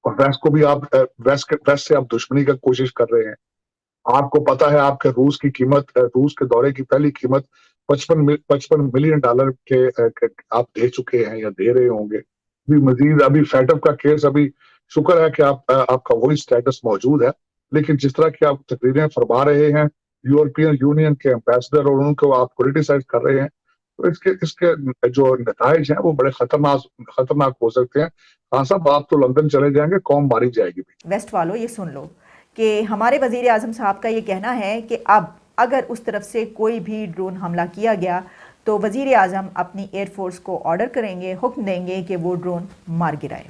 اور वेस्ट से आप दुश्मनी का कोशिश कर रहे हैं। आपको पता है आपके रूस के दौरे की पहली कीमत 55 मिलियन डॉलर के आप दे चुके हैं या दे रहे होंगे। अभी मजीद अभी फेडअप का केस अभी शुक्र है कि आपका वही स्टेटस मौजूद है, लेकिन जिस तरह की आप तकरीरें फरमा रहे हैं यूरोपियन यूनियन के एम्बेसडर और उनको आप क्रिटिसाइज कर रहे हैं, तो इसके जो नताइज हैं वो बड़े खतरनाक हो सकते हैं। हाँ साहब, आप तो लंदन चले जाएंगे, कौम मारी जाएगी। वेस्ट वालों ये सुन लो कि हमारे वज़ीर आज़म साहब का ये कहना है कि अब अगर उस तरफ से कोई भी ड्रोन हमला किया गया तो वज़ीर आज़म अपनी एयर फोर्स को ऑर्डर करेंगे, हुक्म देंगे कि वो ड्रोन मार गिराए।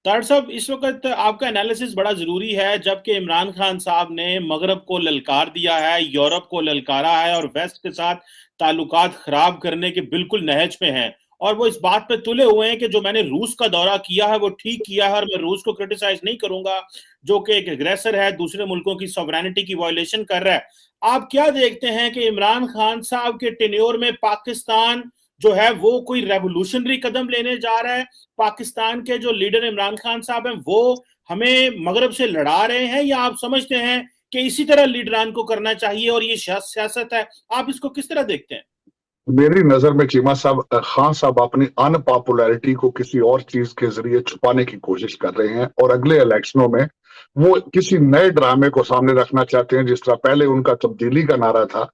तार साहब, इस वक्त आपका एनालिसिस बड़ा ज़रूरी है, जबकि इमरान खान साहब ने मगरब को ललकार दिया है, यूरोप को ललकारा है और वेस्ट के साथ ताल्लुकात ख़राब करने के बिल्कुल नहज पे हैं, और वो इस बात पे तुले हुए हैं कि जो मैंने रूस का दौरा किया है वो ठीक किया है और मैं रूस को क्रिटिसाइज नहीं करूंगा, जो कि एक एग्रेसर है, दूसरे मुल्कों की सॉवरेनिटी की वायलेशन कर रहा है। आप क्या देखते हैं कि इमरान खान साहब के टेन्योर में पाकिस्तान जो है वो कोई रेवोल्यूशनरी कदम लेने जा रहा है? पाकिस्तान के जो लीडर इमरान खान साहब हैं वो हमें मगरब से लड़ा रहे हैं, या आप समझते हैं कि इसी तरह लीडरान को करना चाहिए और ये सियासत है? आप इसको किस तरह देखते हैं? मेरी नजर में चीमा साहब, खान साहब अपनी अनपॉपुलैरिटी को किसी और चीज के जरिए छुपाने की कोशिश कर रहे हैं और अगले इलेक्शनों में वो किसी नए ड्रामे को सामने रखना चाहते हैं। जिस तरह पहले उनका तब्दीली का नारा था,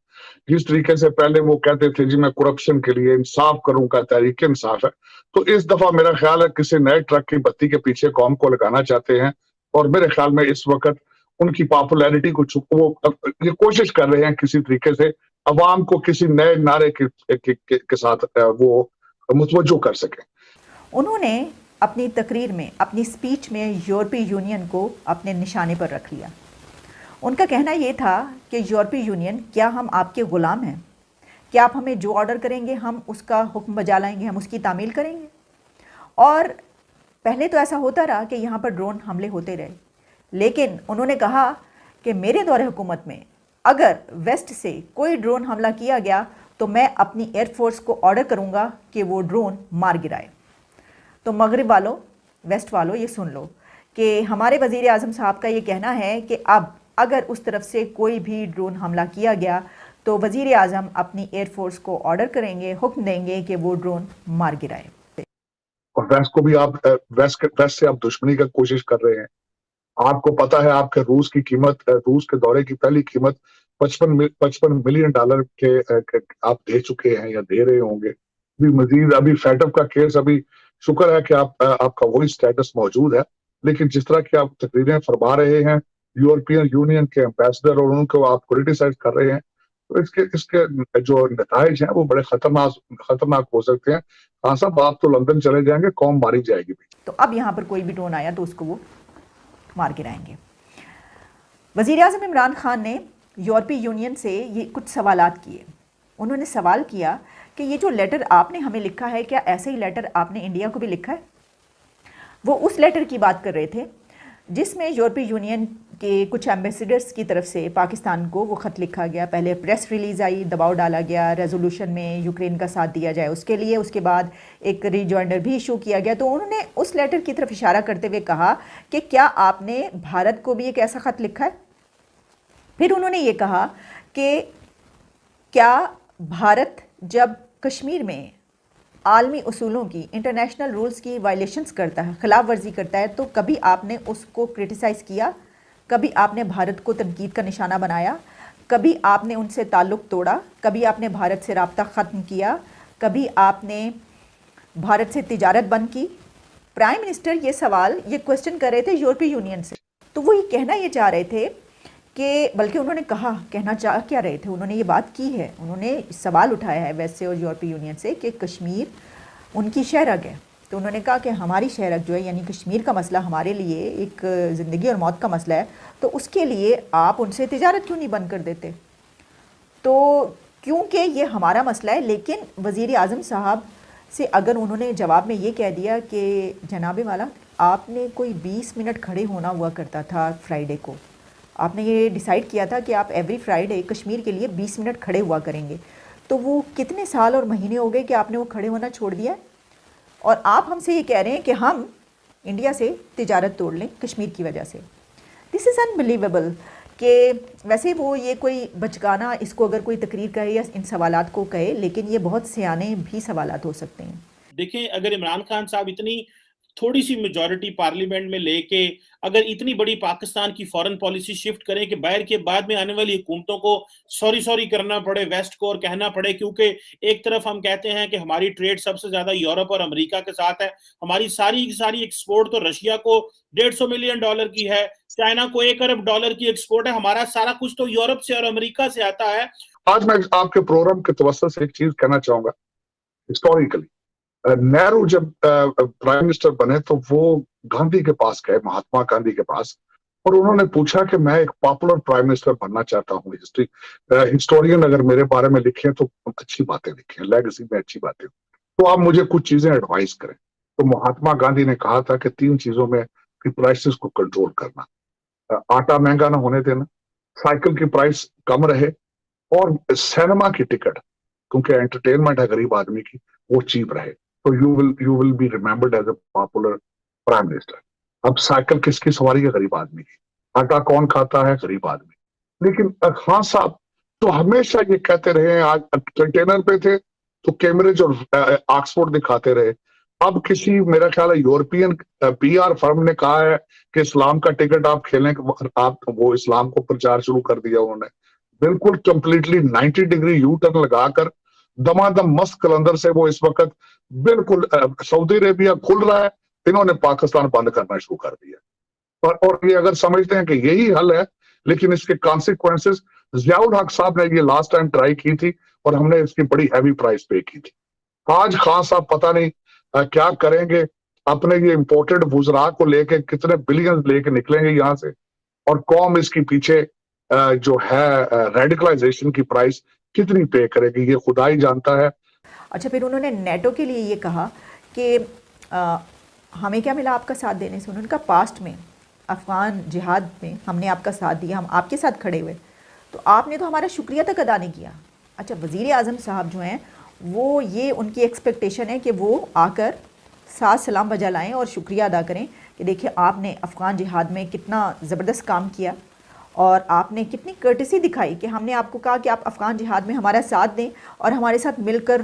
जिस तरीके से पहले वो कहते थे जी मैं करप्शन के लिए इंसाफ करूंगा, तहरीक इंसाफ है, तो इस दफा मेरा ख्याल है किसी नए ट्रक की बत्ती के पीछे कौम को लगाना चाहते हैं। और मेरे ख्याल में इस वक्त उनकी पॉपुलैरिटी को वो ये कोशिश कर रहे हैं किसी तरीके से अवाम को किसी नए नारे के साथ वो मुतवज्जो कर सके। उन्होंने अपनी तकरीर में, अपनी स्पीच में यूरोपीय यूनियन को अपने निशाने पर रख लिया। उनका कहना ये था कि यूरोपीय यूनियन, क्या हम आपके ग़ुलाम हैं? क्या आप हमें जो ऑर्डर करेंगे हम उसका हुक्म बजा लाएंगे, हम उसकी तामील करेंगे? और पहले तो ऐसा होता रहा कि यहाँ पर ड्रोन हमले होते रहे, लेकिन उन्होंने कहा कि मेरे दौरे हुकूमत में अगर वेस्ट से कोई ड्रोन हमला किया गया तो मैं अपनी एयर फोर्स को ऑर्डर करूँगा कि वो ड्रोन मार गिराए। तो मगरिब वालों, वेस्ट वालों ये सुन लो कि हमारे वज़ीर आज़म साहब का ये कहना है कि अब अगर उस तरफ से कोई भी ड्रोन हमला किया गया तो वज़ीर आज़म अपनी एयर फोर्स को ऑर्डर करेंगे, हुक्म देंगे कि वो ड्रोन मार गिराए। और वेस्ट से आप दुश्मनी का कोशिश कर रहे हैं। आपको पता है आपके रूस के दौरे की पहली कीमत 55 मिलियन डॉलर के आप दे चुके हैं या दे रहे होंगे। अभी मजीद अभी फेडअप का केस अभी शुक्र है कि आपका वही स्टेटस मौजूद है, लेकिन जिस तरह की आप तकरीरें फरमा रहे हैं यूरोपियन यूनियन के एम्बेसडर और उनको आप क्रिटिसाइज कर रहे हैं, तो इसके जो नताइज हैं वो बड़े खतरनाक हो सकते हैं। हाँ साहब, आप तो लंदन चले जाएंगे, कौम मारी जाएगी। तो अब यहाँ पर कोई भी ड्रोन आया तो उसको वो मार गिराएंगे। वज़ीर आज़म इमरान खान ने यूरोपीय यूनियन से ये कुछ सवालात किए। उन्होंने सवाल किया कि ये जो लेटर आपने हमें लिखा है, क्या ऐसे ही लेटर आपने इंडिया को भी लिखा है? वो उस लेटर की बात कर रहे थे जिसमें यूरोपीय यूनियन के कुछ एम्बेसडर्स की तरफ से पाकिस्तान को वो ख़त लिखा गया। पहले प्रेस रिलीज़ आई, दबाव डाला गया रेजोल्यूशन में यूक्रेन का साथ दिया जाए उसके लिए, उसके बाद एक रिजॉइंडर भी इशू किया गया। तो उन्होंने उस लेटर की तरफ इशारा करते हुए कहा कि क्या आपने भारत को भी एक ऐसा ख़त लिखा है? फिर उन्होंने ये कहा कि क्या भारत जब कश्मीर में आलमी उसूलों की, इंटरनेशनल रूल्स की वायलेशंस करता है, ख़िलाफ़ वर्जी करता है, तो कभी आपने उसको क्रिटिसाइज़ किया? कभी आपने भारत को तनकीद का निशाना बनाया? कभी आपने उनसे ताल्लुक़ तोड़ा? कभी आपने भारत से राब्ता ख़त्म किया? कभी आपने भारत से तिजारत बंद की? प्राइम मिनिस्टर ये सवाल, ये क्वेश्चन कर रहे थे यूरोपीय यूनियन से। तो वो ये कहना ये चाह रहे थे कि, बल्कि उन्होंने कहना चाह क्या रहे थे, उन्होंने ये बात की है, उन्होंने सवाल उठाया है वेस्ट से और यूरोपीय यूनियन से कि कश्मीर उनकी शहरग है। तो उन्होंने कहा कि हमारी शहरग जो है, यानी कश्मीर का मसला हमारे लिए एक ज़िंदगी और मौत का मसला है, तो उसके लिए आप उनसे तिजारत क्यों नहीं बंद कर देते? तो क्योंकि ये हमारा मसला है। लेकिन वज़ीर आज़म साहब से अगर उन्होंने जवाब में ये कह दिया कि जनाब वाला, आपने कोई 20 मिनट खड़े होना हुआ करता था फ्राइडे को, आपने ये डिसाइड किया था कि आप एवरी फ्राइडे कश्मीर के लिए 20 मिनट खड़े हुआ करेंगे, तो वो कितने साल और महीने हो गए कि आपने वो खड़े होना छोड़ दिया है? اور آپ ہم سے یہ کہہ رہے ہیں کہ ہم انڈیا سے تجارت توڑ لیں کشمیر کی وجہ سے. دس از انبلیویبل کہ ویسے وہ یہ کوئی بچگانا اس کو اگر کوئی تقریر کہے یا ان سوالات کو کہے، لیکن یہ بہت سیانے بھی سوالات ہو سکتے ہیں. دیکھیں اگر عمران خان صاحب اتنی تھوڑی سی میجورٹی پارلیمنٹ میں لے کے اگر اتنی بڑی پاکستان کی فورن پالیسی شفٹ کریں کہ باہر کے بعد میں آنے والی حکومتوں کو سوری کرنا پڑے ویسٹ کو اور کہنا پڑے، کیونکہ ایک طرف ہم کہتے ہیں کہ ہماری ٹریڈ سب سے زیادہ یورپ اور امریکہ کے ساتھ ہے، ہماری ساری ایکسپورٹ تو رشیا کو $150 ملین کی ہے، چائنا کو $1 ارب کی ایکسپورٹ ہے، ہمارا سارا کچھ تو یورپ سے اور امریکہ سے آتا ہے. آج میں آپ کے پروگرام کے توسط سے ایک چیز کہنا چاہوں گا. ہسٹوریکلی نہرو جب پرائم منسٹر بنے تو وہ گاندھی کے پاس گئے، مہاتما گاندھی کے پاس، اور انہوں نے پوچھا کہ میں ایک پاپولر پرائم منسٹر بننا چاہتا ہوں. ہسٹورین اگر میرے بارے میں لکھیں تو اچھی باتیں لکھیں، لیگسی میں اچھی باتیں، تو آپ مجھے کچھ چیزیں ایڈوائز کریں. تو مہاتما گاندھی نے کہا تھا کہ 3 چیزوں میں پرائسز کو کنٹرول کرنا: آٹا مہنگا نہ ہونے دینا، سائیکل کی پرائس کم رہے، اور سینما کی ٹکٹ، کیونکہ انٹرٹینمنٹ ہے غریب آدمی کی، وہ چیپ رہے. تو you will be remembered as a popular prime minister. اب سائیکل کس کی سواری ہے؟ غریب آدمی کی. آٹا کون کھاتا ہے؟ غریب آدمی. لیکن خان صاحب تو ہمیشہ یہ کہتے رہے ہیں، آج کنٹینر پہ تھے تو کیمبرج اور آکسفورڈ دکھاتے رہے. اب کسی میرا خیال ہے یورپین پی آر فرم نے کہا ہے کہ اسلام کا ٹکٹ آپ کھیلیں، آپ وہ اسلام کو پرچار شروع کر دیا انہوں نے. بالکل کمپلیٹلی 90 ڈگری یو ٹرن لگا کر دمادم مست قلندر سے وہ اس وقت بالکل سعودی عربیہ کھل رہا ہے، انہوں نے پاکستان بند کرنا شروع کر دیا. اور یہ اگر سمجھتے ہیں کہ یہی حل ہے، لیکن اس کے کانسیکوینسز، ضیاء الحق صاحب نے یہ لاسٹ ٹائم ٹرائی کی تھی اور ہم نے اس کی بڑی ہیوی پرائس پے کی تھی. آج خان صاحب پتہ نہیں کیا کریں گے، اپنے یہ امپورٹڈ وزراء کو لے کے کتنے بلینز لے کے نکلیں گے یہاں سے، اور قوم اس کی پیچھے جو ہے ریڈیکلائزیشن کی پرائس کتنی پے کرے گی، یہ خدا ہی جانتا ہے. اچھا، پھر انہوں نے نیٹو کے لیے یہ کہا کہ ہمیں کیا ملا آپ کا ساتھ دینے سے؟ انہوں نے کہا پاسٹ میں افغان جہاد میں ہم نے آپ کا ساتھ دیا، ہم آپ کے ساتھ کھڑے ہوئے، تو آپ نے تو ہمارا شکریہ تک ادا نہیں کیا. اچھا، وزیر اعظم صاحب جو ہیں وہ یہ ان کی ایکسپیکٹیشن ہے کہ وہ آ کر ساتھ سلام بجا لائیں اور شکریہ ادا کریں کہ دیکھیں آپ نے افغان جہاد میں کتنا زبردست کام کیا اور آپ نے کتنی کرٹسی دکھائی کہ ہم نے آپ کو کہا کہ آپ افغان جہاد میں ہمارا ساتھ دیں اور ہمارے ساتھ مل کر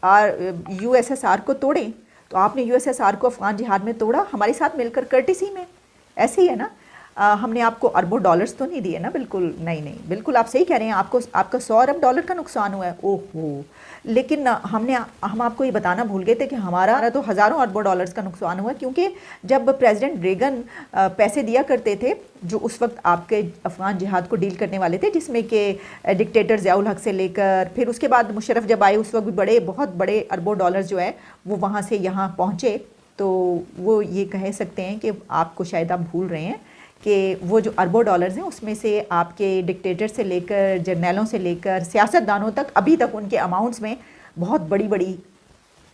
USSR کو توڑیں. تو آپ نے USSR کو افغان جہاد میں توڑا ہمارے ساتھ مل کر کرٹسی میں. ایسے ہی ہے نا، ہم نے آپ کو اربوں ڈالرز تو نہیں دیے نا؟ بالکل نہیں، بالکل آپ صحیح کہہ رہے ہیں، آپ کا $100 ارب کا نقصان ہوا ہے. اوہو، لیکن ہم آپ کو یہ بتانا بھول گئے تھے کہ ہمارا تو ہزاروں اربوں ڈالرز کا نقصان ہوا، کیونکہ جب پریزیڈنٹ ریگن پیسے دیا کرتے تھے جو اس وقت آپ کے افغان جہاد کو ڈیل کرنے والے تھے، جس میں کہ ڈکٹیٹر ضیاء الحق سے لے کر پھر اس کے بعد مشرف جب آئے، اس وقت بھی بہت بڑے اربوں ڈالرز جو ہے وہ وہاں سے یہاں پہنچے. تو وہ یہ کہہ سکتے ہیں کہ آپ کو شاید آپ بھول رہے ہیں کہ وہ جو اربوں ڈالرز ہیں اس میں سے آپ کے ڈکٹیٹر سے لے کر جرنیلوں سے لے کر سیاست دانوں تک ابھی تک ان کے اماؤنٹس میں بہت بڑی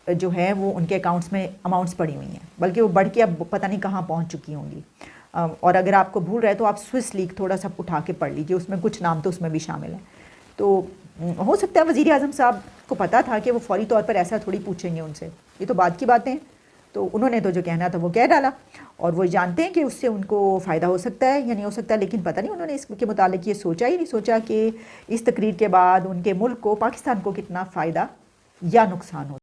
جو ہے وہ ان کے اکاؤنٹس میں اماؤنٹس پڑی ہوئی ہیں، بلکہ وہ بڑھ کے اب پتہ نہیں کہاں پہنچ چکی ہوں گی. اور اگر آپ کو بھول رہے تو آپ سوئس لیگ تھوڑا سا اٹھا کے پڑھ لیجئے، اس میں کچھ نام تو اس میں بھی شامل ہیں. تو ہو سکتا ہے وزیر اعظم صاحب کو پتہ تھا کہ وہ فوری طور پر ایسا تھوڑی پوچھیں گے ان سے، یہ تو بعد کی باتیں ہیں. تو انہوں نے تو جو کہنا تھا وہ کہہ ڈالا، اور وہ جانتے ہیں کہ اس سے ان کو فائدہ ہو سکتا ہے یا نہیں ہو سکتا، لیکن پتہ نہیں انہوں نے اس کے متعلق یہ سوچا ہی نہیں سوچا کہ اس تقریر کے بعد ان کے ملک کو، پاکستان کو کتنا فائدہ یا نقصان ہو.